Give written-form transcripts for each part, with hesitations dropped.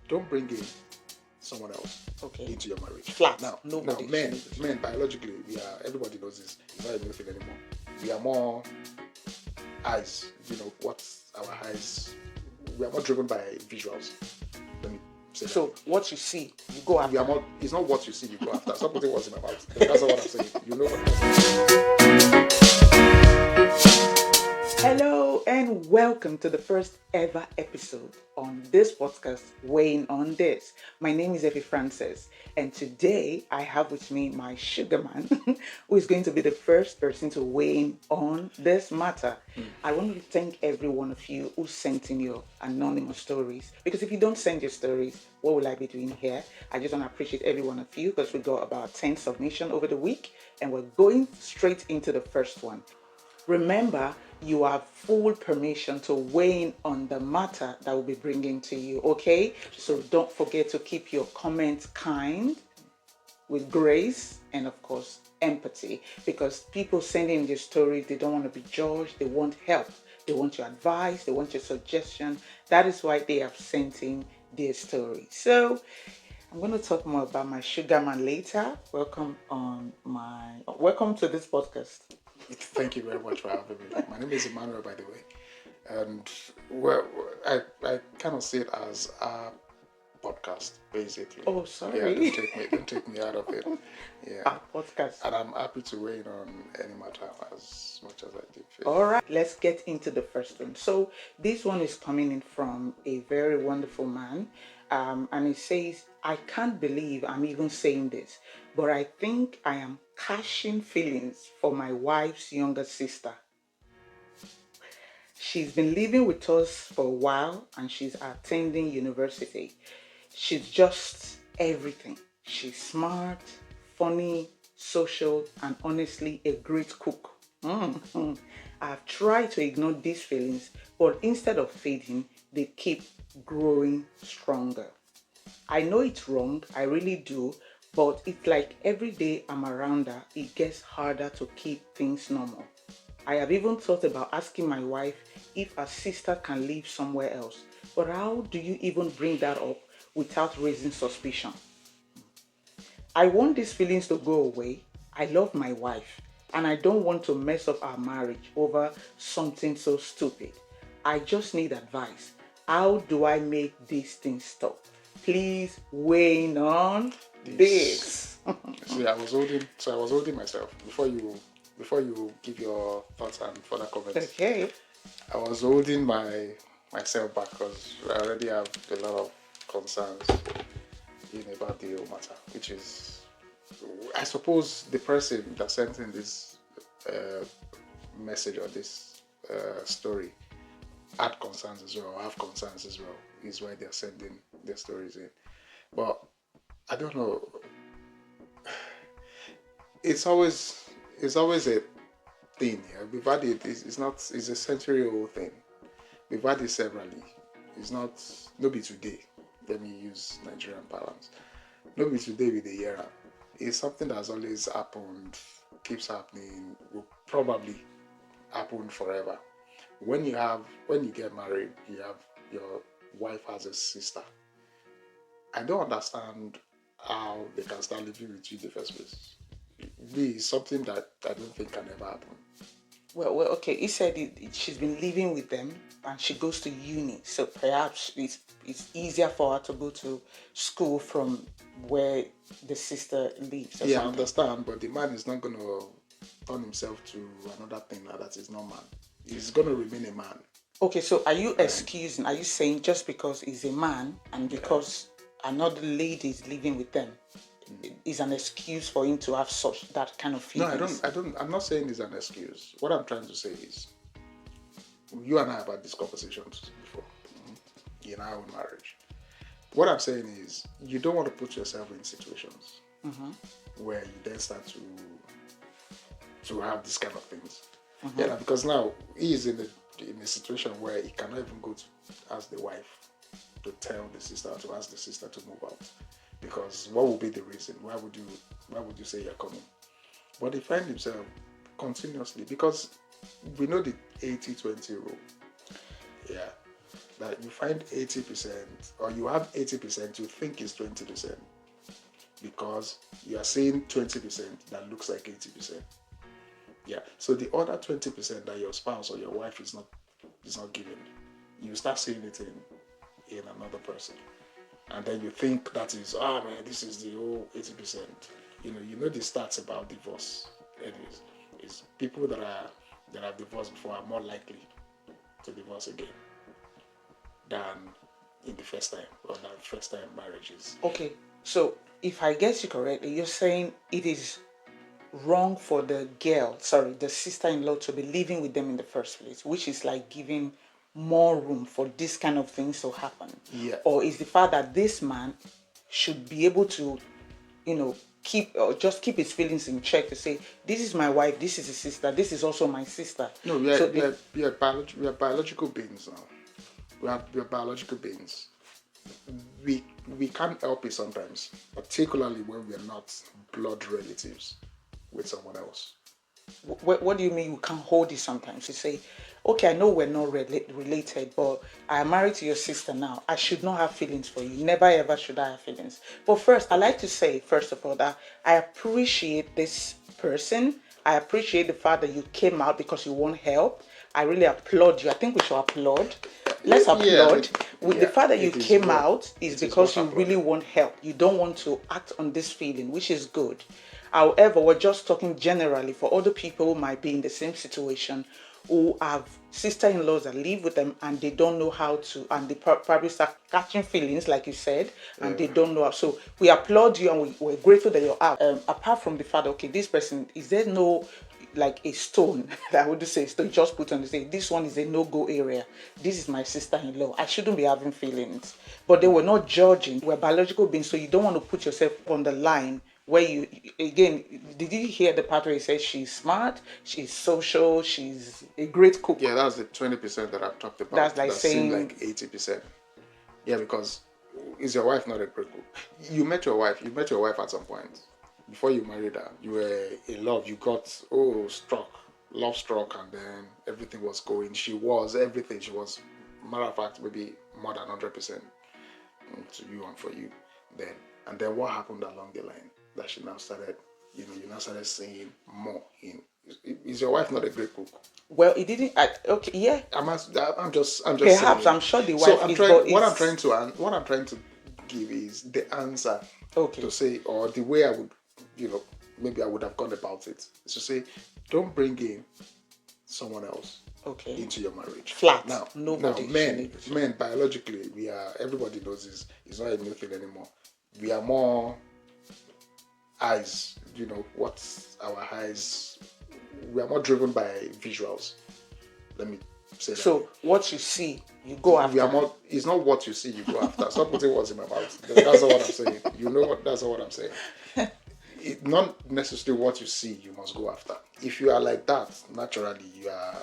don't bring in someone else Okay. into your marriage. Flat. Now, Nobody. men biologically, everybody knows this. It's not a new thing anymore. We are more eyes. What's our eyes? We are more driven by visuals. Let me say that. So what you see, you go after. We are more. It's not what you see you go after. Stop putting words in my mouth. That's not what I'm saying. You know what I'm saying. Hello and welcome to the first ever episode on this podcast, Weighing on This. My name is Effie Francis, and today I have with me my sugar man, who is going to be the first person to weigh in on this matter. I want to thank every one of you who sent in your anonymous stories, because if you don't send your stories, what will I be doing here? I just want to appreciate every one of you because we got about 10 submissions over the week, and we're going straight into the first one. Remember, you have full permission to weigh in on the matter that we'll be bringing to you, okay? So don't forget to keep your comments kind, with grace, and of course, empathy. Because people sending their stories, they don't want to be judged, they want help, they want your advice, they want your suggestion. That is why they have sent in their story. So I'm going to talk more about my sugar man later. Welcome to this podcast. Thank you very much for having me. My name is Emmanuel, by the way, and well, I kind of see it as a podcast, basically. Oh, sorry. Yeah, don't take me out of it. Yeah, A podcast. and I'm happy to weigh in on any matter as much as I did feel. All right, let's get into the first one. So this one is coming in from a very wonderful man, and it says, "I can't believe I'm even saying this, but I think I am catching feelings for my wife's younger sister. She's been living with us for a while and she's attending university. She's just everything. She's smart, funny, social, and honestly a great cook. I've tried to ignore these feelings, but instead of fading, they keep growing stronger. I know it's wrong, I really do, but it's like every day I'm around her, it gets harder to keep things normal. I have even thought about asking my wife if her sister can live somewhere else. But how do you even bring that up without raising suspicion? I want these feelings to go away. I love my wife and I don't want to mess up our marriage over something so stupid. I just need advice. How do I make these things stop? Please weigh in on this." See, I was holding myself before you give your thoughts and further comments. Okay. I was holding myself back because I already have a lot of concerns about the whole matter, which is, I suppose, the person that sent in this message or this story had concerns as well, or have concerns as well, is why they're sending their stories in. But I don't know. It's always a thing. Yeah? We've had it. It's a century-old thing. We've had it severally. It's not be today. Let me use Nigerian parlance. No be today with the era. It's something that's always happened, keeps happening, will probably happen forever. When you get married, you have your wife has a sister. I don't understand how they can start living with you in the first place. It's something that I don't think can ever happen. Well, okay. He said she's been living with them and she goes to uni. So perhaps it's easier for her to go to school from where the sister lives. Yeah, I understand, but the man is not going to turn himself to another thing like that. He's not man. He's going to remain a man. Okay, so are you excusing? Are you saying just because he's a man and because another lady is living with them is an excuse for him to have that kind of feelings? No, I'm not saying it's an excuse. What I'm trying to say is, you and I have had these conversations before in our own marriage. What I'm saying is, you don't want to put yourself in situations where you then start to have these kind of things. Yeah, because now he is in a situation where he cannot even go to ask the wife to tell the sister, to ask the sister to move out. Because what would be the reason? Why would you say you're coming? But he finds himself continuously, because we know the 80-20 rule. Yeah. that you find 80%, or you have 80% you think is 20%, because you are seeing 20% that looks like 80%. Yeah. So the other 20% that your spouse or your wife is not giving, you start seeing it in another person. And then you think that is, man, this is the whole 80%. You know the stats about divorce. Anyways, is people that have divorced before are more likely to divorce again than in the first time, or than first time marriages. Okay, so if I get you correctly, you're saying it is wrong for the sister-in-law to be living with them in the first place, which is like giving more room for this kind of things to happen. Yeah. Or is the fact that this man should be able to, keep his feelings in check, to say, this is my wife, this is his sister, this is also my sister. No, we are biological beings now. We are biological beings. We can't help it sometimes, particularly when we are not blood relatives with someone else. What do you mean you can't hold it sometimes? You say, okay, I know we're not related, but I am married to your sister now. I should not have feelings for you. Never ever should I have feelings. But first, I like to say, first of all, that I appreciate this person. I appreciate the fact that you came out because you want help. I really applaud you. I think we should applaud. Let's applaud. The fact that you came out is because you really want help. You don't want to act on this feeling, which is good. However, we're just talking generally for other people who might be in the same situation, who have sister-in-laws that live with them and they don't know how to, and they probably start catching feelings, like you said, and they don't know how. So we applaud you, and we're grateful that you're out. Apart from the fact that, okay, this person, is there no, like a stone, I would say stone, just put on the say, this one is a no-go area. This is my sister-in-law. I shouldn't be having feelings. But they were not judging. We're biological beings, so you don't want to put yourself on the line where you, again, did you hear the part where he says she's smart, she's social, she's a great cook? Yeah, that's the 20% that I've talked about. That's like saying, like 80%. Yeah, because is your wife not a great cook? You met your wife at some point. Before you married her, you were in love. You got love struck, and then everything was going. She was everything. She was, matter of fact, maybe more than 100% to you and for you then. And then what happened along the line that she now started, you now started seeing more in? Is your wife not a great cook? Well, it didn't. Okay, yeah. I'm just perhaps saying. I'm sure the wife. So what I'm trying to give is the answer. Okay. To say, or the way I would, maybe I would have gone about it, is to say, don't bring in someone else. Okay. Into your marriage. Flat. Now, nobody. Men, biologically, everybody knows this. It's not a new thing anymore. We are more eyes. What's our eyes? We are more driven by visuals. Let me say that. So what you see, you go after. We are more. It's not what you see, you go after. Stop putting words in my mouth. That's not what I'm saying. That's not what I'm saying. Not necessarily what you see, you must go after. If you are like that, naturally you are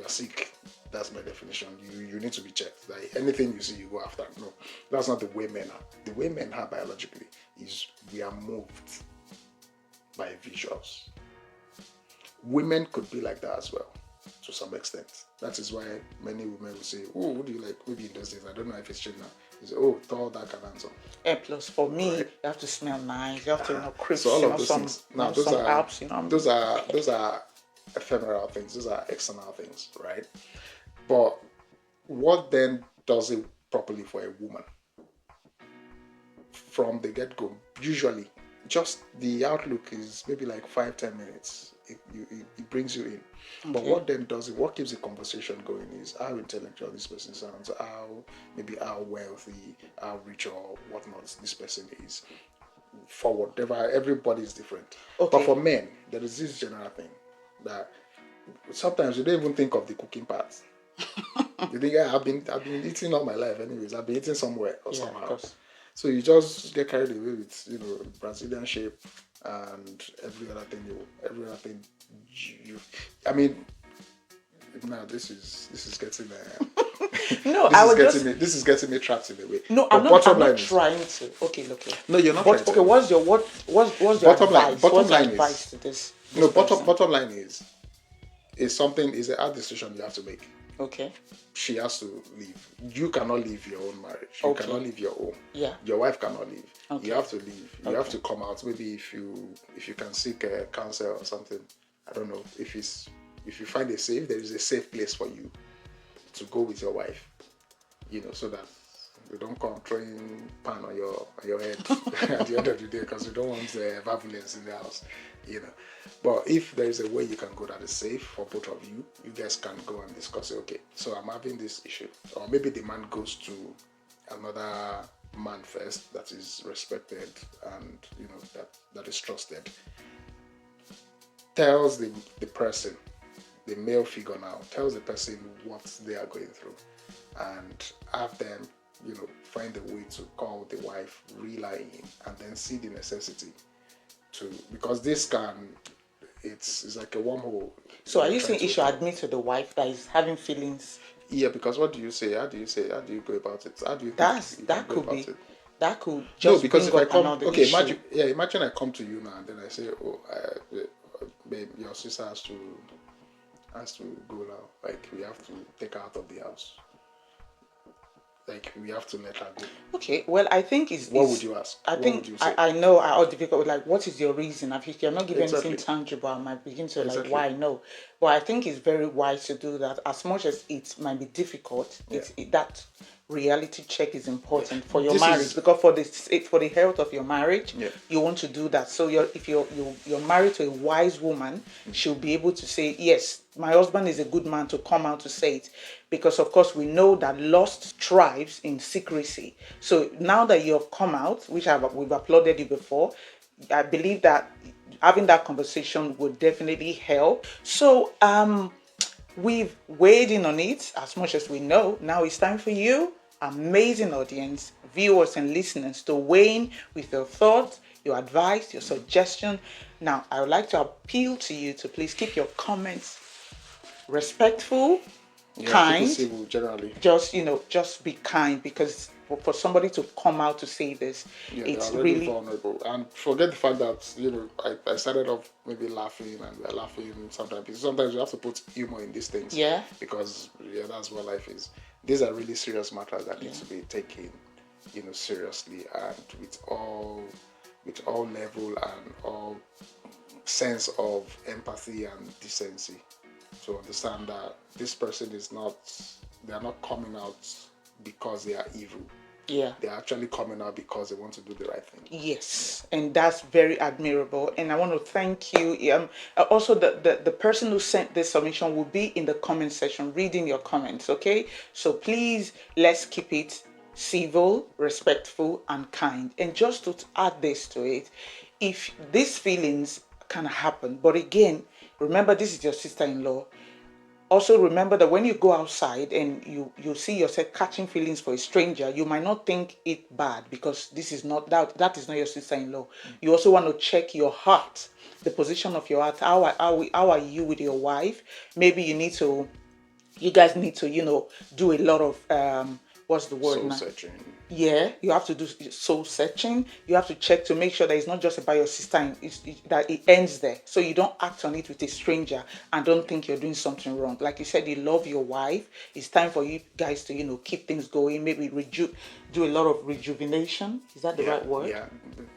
sick. That's my definition. You need to be checked. Like anything you see, you go after. No, that's not the way men are. The way men are biologically is we are moved by visuals. Women could be like that as well, to some extent. That is why many women will say, "Oh, what do you like?" Maybe in those days, I don't know if it's changed now. You say, "Oh, tall, dark, and handsome." And plus, for me, right? You have to smell nice. You have to, crisp. So all of those things. Now, those are apps, those are ephemeral things. Those are external things, right? But what then does it properly for a woman? From the get-go, usually, just the outlook is maybe like 5-10 minutes. It brings you in. Okay. But what then does it? What keeps the conversation going is how intellectual this person sounds, how wealthy, how rich or whatnot this person is. For whatever, everybody is different. Okay. But for men, there is this general thing that sometimes you don't even think of the cooking part. You think, I've been eating all my life anyways. I've been eating somewhere or somehow. So you just get carried away with Brazilian shape and every other thing. I mean, now this is getting this is getting me trapped in a way. No, I'm not trying to. Okay. No, you're not trying to. Okay, what's your bottom line? Bottom line advice to this? No, bottom line is something, is a hard decision you have to make. Okay. she has to leave. You cannot leave your own marriage. You Okay. cannot leave your home. Yeah. Your wife cannot leave. Okay. You have to leave. You have Okay. to come out. Maybe if you can seek counsel or something. I don't know if you find there is a safe place for you to go with your wife. So that we don't come throwing pan on your head at the end of the day, because we don't want violence in the house. But if there is a way you can go that is safe for both of you, you guys can go and discuss it. Okay, so I'm having this issue, or maybe the man goes to another man first that is respected and that is trusted, tells the person, the male figure now, tells the person what they are going through, and have them find a way to call the wife, rely in, and then see the necessity to, because this can, it's like a wormhole. So are you saying he should admit to the wife that he's having feelings? Yeah, because what do you say? How do you go about it? How do you that could be it? That could just because if bring I up come, another okay, issue. imagine I come to you now and then I say, oh, babe, your sister has to go now. Like, we have to take her out of the house. Like, we have to let her go. Okay, well, I think what would you ask? I what think would you say? I know how difficult. Like, what is your reason? If you're not giving Exactly. anything tangible, I might begin to Exactly. why no. But I think it's very wise to do that. As much as it might be difficult, Yeah. that reality check is important for your This marriage, is- because for the health of your marriage, Yeah. you want to do that. So if you're married to a wise woman, she'll be able to say, yes, my husband is a good man, to come out to say it, because of course we know that lust thrives in secrecy. So now that you have come out, which we've applauded you before, I believe that having that conversation would definitely help. So we've weighed in on it as much as we know. Now it's time for you, amazing audience, viewers and listeners, to weigh in with your thoughts, your advice, your suggestion. Now, I would like to appeal to you to please keep your comments respectful, kind. Keep it civil, generally. Just be kind, because for somebody to come out to say this, it's they are really really vulnerable. And forget the fact that I started off maybe laughing, and we're laughing sometimes. Sometimes you have to put humor in these things. Yeah. Because that's what life is. These are really serious matters that need to be taken, seriously, and with all level and all sense of empathy and decency, to understand that this person they are not coming out because they are evil. yeah. They're actually coming out because they want to do the right thing. Yes, and that's very admirable. And I want to thank you. Also, the person who sent this submission will be in the comment section reading your comments, okay? So please, let's keep it civil, respectful, and kind. And just to add this to it, if these feelings can happen, but again, remember, this is your sister-in-law. Also remember that when you go outside and you see yourself catching feelings for a stranger, you might not think it bad, because this is not that is not your sister-in-law. You also want to check your heart, the position of your heart. How are you with your wife? Maybe you guys need to do a lot of what's the word Soul now? searching. Yeah, you have to do soul searching. You have to check to make sure that it's not just about your sister, that it ends there. So you don't act on it with a stranger and don't think you're doing something wrong. Like you said, you love your wife. It's time for you guys to keep things going. Maybe do a lot of rejuvenation. Is that the right word? Yeah,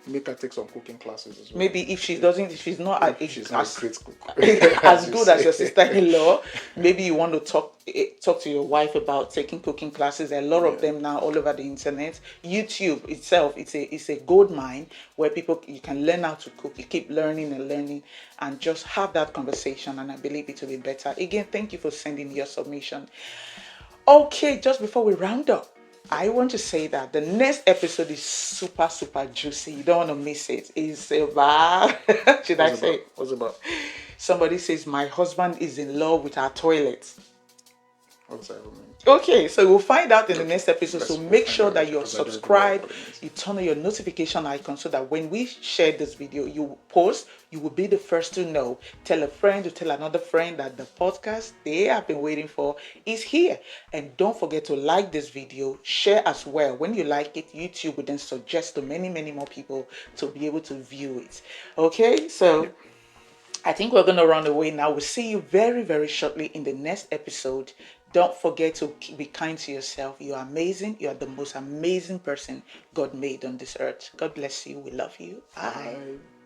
make her take some cooking classes as well. Maybe if she's not she's not a great cook, as good as your sister-in-law, maybe you want to talk to your wife about taking cooking classes. There are a lot of them now all over the internet. YouTube itself, it's a gold mine where you can learn how to cook. You keep learning and just have that conversation, and I believe it will be better. Again, thank you for sending your submission. Okay, just before we round up, I want to say that the next episode is super, super juicy. You don't want to miss it. It's about, What's it about? Somebody says, my husband is in love with our toilet. What's that mean? Okay, so we'll find out in the next episode. So Let's make find sure out, that you're because I don't know subscribed, what it means. you turn on your notification icon, so that when we share this video, you post, you will be the first to know. Tell a friend to tell another friend that the podcast they have been waiting for is here. And don't forget to like this video, share as well. When you like it, YouTube will then suggest to many, many more people to be able to view it. Okay, so I think we're going to run away now. We'll see you very, very shortly in the next episode. Don't forget to be kind to yourself. You are amazing. You are the most amazing person God made on this earth. God bless you. We love you. Bye. Bye.